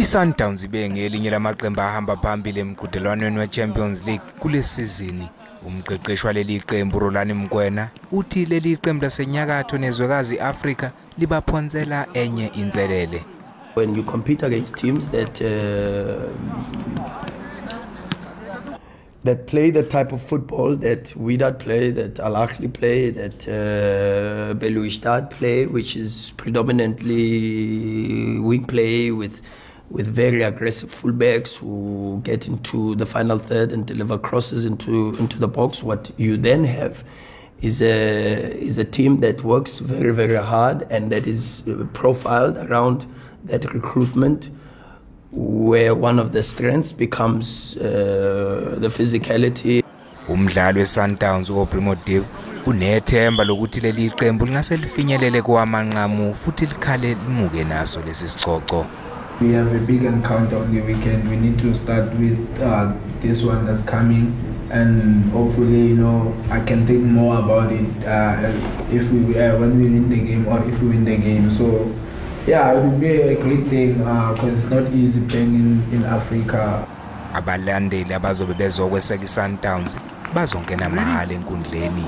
iSundowns ibengelinye lamaqembu ahamba phambili emqhudelwaneni weChampions League kule sizini. Umqeqeshi waleli iqembu uRhulani Mokwena uthi leli iqembu lasenyakatho nezwekazi Afrika libaphonsela enye inselele. When you compete against teams that play the type of football that weYdad play, that lakhe play, that we'Dad play, which is predominantly wing play with very aggressive fullbacks who get into the final third and deliver crosses into the box. What you then have is a team that works very, very hard and that is profiled around that recruitment, where one of the strengths becomes the physicality. Umdlalo weSundowns uPrimodev unethemba lokuthi leli iqembu lingase lifinyelele kowamanqamu futhi likhale limuke naso lesi sicoco. We have a big encounter on the weekend. We need to start with this one that's coming, and hopefully, I can think more about it if when we win the game or if we win the game. So, yeah, it would be a great thing because it's not easy playing in Africa. Abalandeli abazobe bezokweseka iSundowns bazongena mahhala enkundleni.